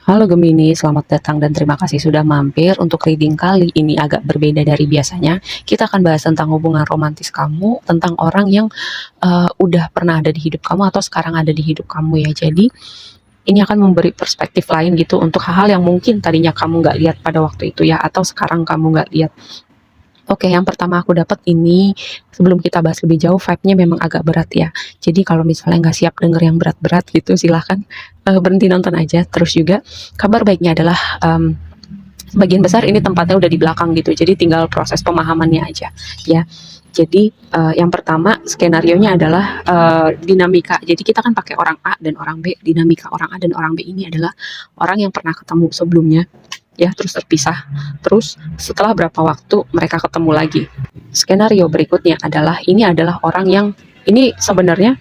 Halo Gemini, selamat datang dan terima kasih sudah mampir. Untuk reading kali ini agak berbeda dari biasanya. Kita akan bahas tentang hubungan romantis kamu, tentang orang yang udah pernah ada di hidup kamu atau sekarang ada di hidup kamu ya. Jadi ini akan memberi perspektif lain gitu untuk hal-hal yang mungkin tadinya kamu nggak lihat pada waktu itu ya, atau sekarang kamu nggak lihat. Oke, yang pertama aku dapat ini, sebelum kita bahas lebih jauh, vibe-nya memang agak berat ya. Jadi kalau misalnya nggak siap denger yang berat-berat gitu, silahkan berhenti nonton aja. Terus juga kabar baiknya adalah sebagian besar ini tempatnya udah di belakang gitu, jadi tinggal proses pemahamannya aja ya. Jadi yang pertama skenario-nya adalah dinamika. Jadi kita kan pakai orang A dan orang B. Dinamika orang A dan orang B ini adalah orang yang pernah ketemu sebelumnya ya, terus terpisah, terus setelah berapa waktu mereka ketemu lagi. Skenario berikutnya adalah ini adalah orang yang ini sebenarnya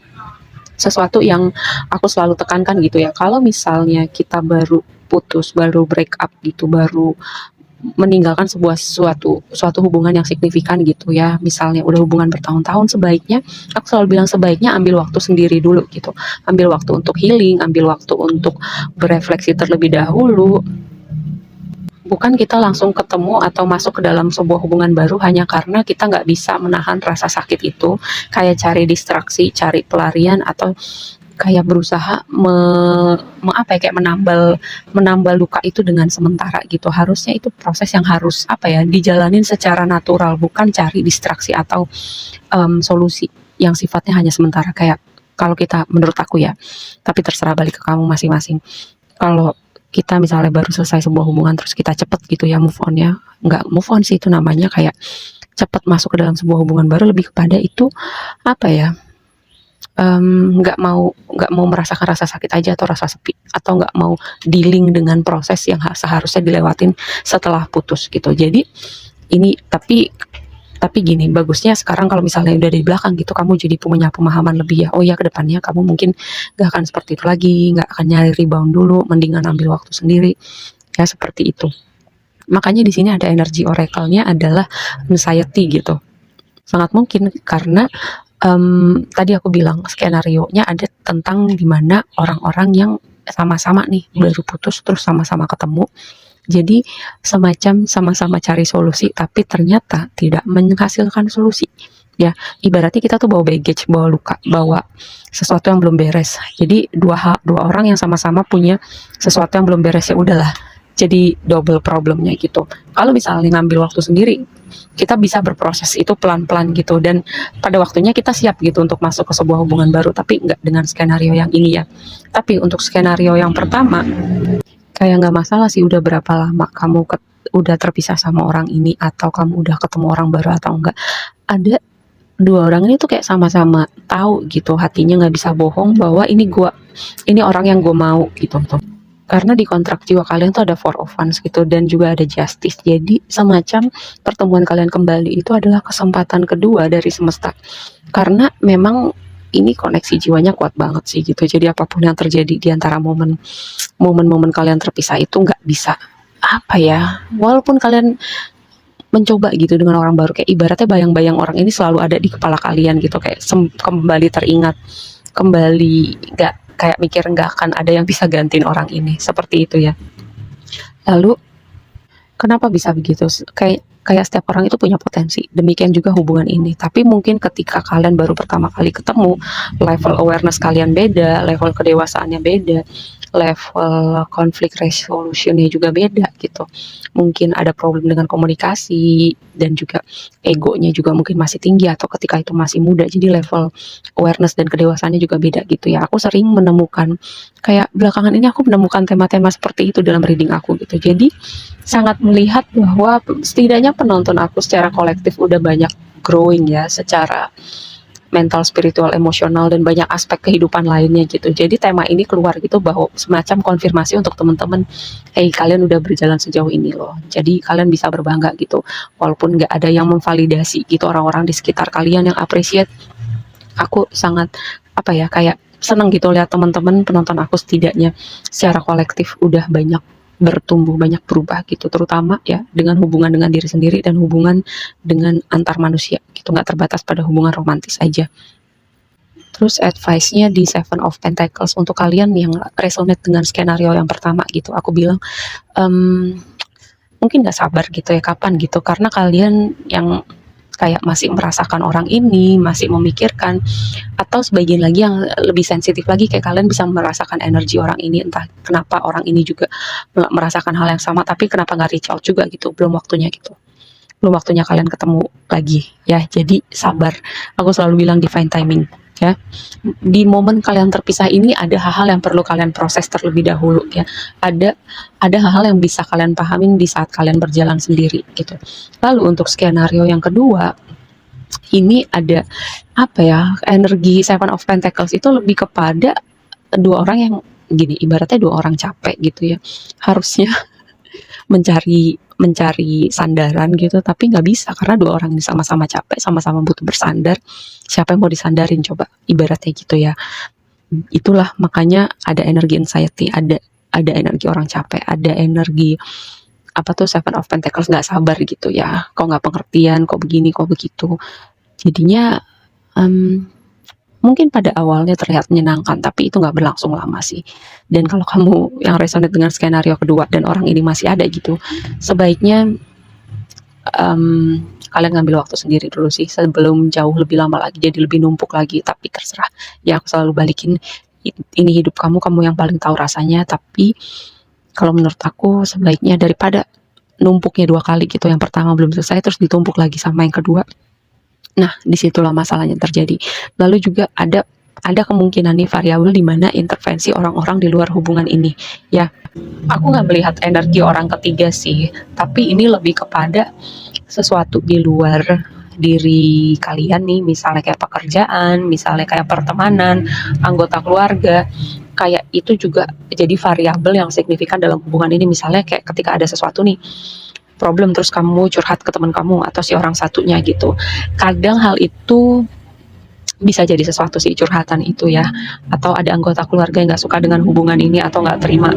sesuatu yang aku selalu tekankan gitu ya. Kalau misalnya kita baru putus, baru break up gitu, baru meninggalkan sebuah suatu hubungan yang signifikan gitu ya, misalnya udah hubungan bertahun-tahun, sebaiknya aku selalu bilang sebaiknya ambil waktu sendiri dulu gitu, ambil waktu untuk healing, ambil waktu untuk berefleksi terlebih dahulu. Bukan kita langsung ketemu atau masuk ke dalam sebuah hubungan baru hanya karena kita nggak bisa menahan rasa sakit itu, kayak cari distraksi, cari pelarian, atau kayak berusaha apa ya, kayak menambal menambal luka itu dengan sementara gitu. Harusnya itu proses yang harus apa ya, dijalanin secara natural, bukan cari distraksi atau solusi yang sifatnya hanya sementara, kayak kalau kita, menurut aku ya, tapi terserah balik ke kamu masing-masing. Kalau kita misalnya baru selesai sebuah hubungan terus kita cepet gitu ya move on ya, nggak move on sih, itu namanya kayak cepet masuk ke dalam sebuah hubungan baru, lebih kepada itu apa ya, nggak mau merasakan rasa sakit aja, atau rasa sepi, atau nggak mau dealing dengan proses yang seharusnya dilewatin setelah putus gitu. Jadi ini tapi gini, bagusnya sekarang kalau misalnya udah di belakang gitu, kamu jadi punya pemahaman lebih ya. Oh ya, kedepannya kamu mungkin gak akan seperti itu lagi, gak akan nyari rebound dulu, mendingan ambil waktu sendiri ya, seperti itu. Makanya di sini ada energi oracle-nya adalah anxiety gitu. Sangat mungkin karena tadi aku bilang skenario-nya ada tentang dimana orang-orang yang sama-sama nih baru putus terus sama-sama ketemu, jadi semacam sama-sama cari solusi tapi ternyata tidak menghasilkan solusi. Ya, ibaratnya kita tuh bawa baggage, bawa luka, bawa sesuatu yang belum beres. Jadi dua orang yang sama-sama punya sesuatu yang belum beres, ya udahlah. Jadi double problemnya gitu. Kalau misalnya ngambil waktu sendiri, kita bisa berproses itu pelan-pelan gitu, dan pada waktunya kita siap gitu untuk masuk ke sebuah hubungan baru, tapi nggak dengan skenario yang ini ya. Tapi untuk skenario yang pertama, kayak nggak masalah sih udah berapa lama kamu udah terpisah sama orang ini, atau kamu udah ketemu orang baru atau enggak. Ada dua orang ini tuh kayak sama-sama tahu gitu, hatinya nggak bisa bohong bahwa ini orang yang gue mau gitu. Karena di kontrak jiwa kalian tuh ada four of wands gitu, dan juga ada justice. Jadi semacam pertemuan kalian kembali itu adalah kesempatan kedua dari semesta. Karena memang ini koneksi jiwanya kuat banget sih gitu. Jadi apapun yang terjadi di antara momen-momen kalian terpisah itu nggak bisa apa ya, walaupun kalian mencoba gitu dengan orang baru, kayak ibaratnya bayang-bayang orang ini selalu ada di kepala kalian gitu, kayak kembali teringat, kembali, nggak kayak mikir nggak akan ada yang bisa gantiin orang ini, seperti itu ya. Lalu kenapa bisa begitu? Kayak kayak setiap orang itu punya potensi. Demikian juga hubungan ini. Tapi mungkin ketika kalian baru pertama kali ketemu, level awareness kalian beda, level kedewasaannya beda, level conflict resolutionnya juga beda gitu. Mungkin ada problem dengan komunikasi, dan juga egonya juga mungkin masih tinggi, atau ketika itu masih muda, jadi level awareness dan kedewasaannya juga beda gitu ya. Aku sering menemukan, kayak belakangan ini aku menemukan tema-tema seperti itu dalam reading aku gitu. Jadi sangat melihat bahwa setidaknya penonton aku secara kolektif udah banyak growing ya, secara mental, spiritual, emosional, dan banyak aspek kehidupan lainnya gitu. Jadi tema ini keluar gitu bahwa semacam konfirmasi untuk teman-teman, hey, kalian udah berjalan sejauh ini loh. Jadi kalian bisa berbangga gitu, walaupun nggak ada yang memvalidasi gitu, orang-orang di sekitar kalian yang appreciate. Aku sangat apa ya, kayak seneng gitu lihat teman-teman penonton aku setidaknya secara kolektif udah banyak bertumbuh, banyak berubah gitu, terutama ya dengan hubungan dengan diri sendiri dan hubungan dengan antar manusia gitu, nggak terbatas pada hubungan romantis aja. Terus advice-nya di Seven of Pentacles untuk kalian yang resonate dengan skenario yang pertama gitu, aku bilang, mungkin nggak sabar gitu ya, kapan gitu, karena kalian yang kayak masih merasakan orang ini, masih memikirkan, atau sebagian lagi yang lebih sensitif lagi, kayak kalian bisa merasakan energi orang ini, entah kenapa orang ini juga merasakan hal yang sama, tapi kenapa nggak reach out juga gitu, belum waktunya gitu. Belum waktunya kalian ketemu lagi ya, jadi sabar. Aku selalu bilang divine timing ya. Di momen kalian terpisah ini ada hal-hal yang perlu kalian proses terlebih dahulu ya. Ada hal-hal yang bisa kalian pahamin di saat kalian berjalan sendiri gitu. Lalu untuk skenario yang kedua, ini ada apa ya, energi Seven of Pentacles itu lebih kepada dua orang yang gini, ibaratnya dua orang capek gitu ya, harusnya mencari mencari sandaran gitu, tapi nggak bisa karena dua orang ini sama-sama capek, sama-sama butuh bersandar. Siapa yang mau disandarin coba, ibaratnya gitu ya. Itulah makanya ada energi anxiety, ada energi orang capek, ada energi apa tuh, Seven of Pentacles nggak sabar gitu ya, kok nggak pengertian, kok begini, kok begitu. Jadinya mungkin pada awalnya terlihat menyenangkan, tapi itu nggak berlangsung lama sih. Dan kalau kamu yang resonate dengan skenario kedua dan orang ini masih ada gitu, sebaiknya kalian ngambil waktu sendiri dulu sih sebelum jauh lebih lama lagi, jadi lebih numpuk lagi. Tapi terserah, ya aku selalu balikin, ini hidup kamu, kamu yang paling tahu rasanya. Tapi kalau menurut aku sebaiknya daripada numpuknya dua kali gitu, yang pertama belum selesai terus ditumpuk lagi sama yang kedua, nah disitulah masalahnya terjadi. Lalu juga ada kemungkinan nih variabel di mana intervensi orang-orang di luar hubungan ini ya. Aku nggak melihat energi orang ketiga sih, tapi ini lebih kepada sesuatu di luar diri kalian nih, misalnya kayak pekerjaan, misalnya kayak pertemanan, anggota keluarga. Kayak itu juga jadi variabel yang signifikan dalam hubungan ini. Misalnya kayak ketika ada sesuatu nih problem, terus kamu curhat ke teman kamu atau si orang satunya gitu, kadang hal itu bisa jadi sesuatu sih, curhatan itu ya, atau ada anggota keluarga yang nggak suka dengan hubungan ini atau nggak terima.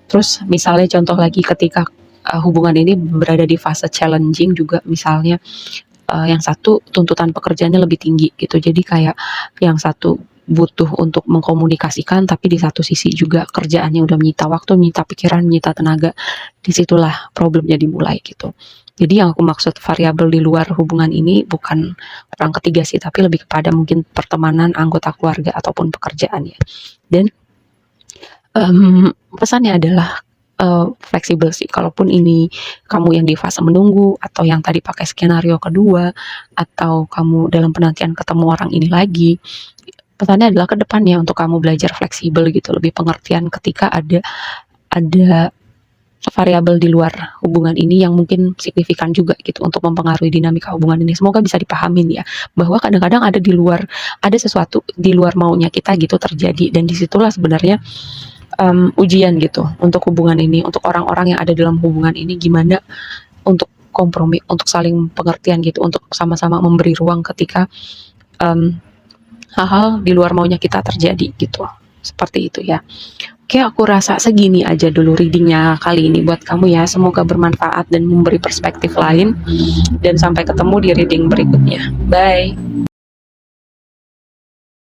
Terus misalnya contoh lagi ketika hubungan ini berada di fase challenging juga, misalnya yang satu tuntutan pekerjaannya lebih tinggi gitu, jadi kayak yang satu butuh untuk mengkomunikasikan, tapi di satu sisi juga kerjaannya udah menyita waktu, menyita pikiran, menyita tenaga. Disitulah problemnya dimulai gitu. Jadi yang aku maksud variabel di luar hubungan ini bukan orang ketiga sih, tapi lebih kepada mungkin pertemanan, anggota keluarga, ataupun pekerjaan ya. Dan pesannya adalah fleksibel sih, kalaupun ini kamu yang di fase menunggu, atau yang tadi pakai skenario kedua, atau kamu dalam penantian ketemu orang ini lagi. Pesannya adalah ke depannya untuk kamu belajar fleksibel gitu, lebih pengertian ketika ada variabel di luar hubungan ini yang mungkin signifikan juga gitu untuk mempengaruhi dinamika hubungan ini. Semoga bisa dipahamin ya, bahwa kadang-kadang ada sesuatu di luar maunya kita gitu terjadi, dan disitulah sebenarnya ujian gitu untuk hubungan ini, untuk orang-orang yang ada dalam hubungan ini, gimana untuk kompromi, untuk saling pengertian gitu, untuk sama-sama memberi ruang ketika hal-hal di luar maunya kita terjadi gitu. Seperti itu ya. Oke, aku rasa segini aja dulu readingnya kali ini buat kamu ya. Semoga bermanfaat dan memberi perspektif lain. Dan sampai ketemu di reading berikutnya. Bye.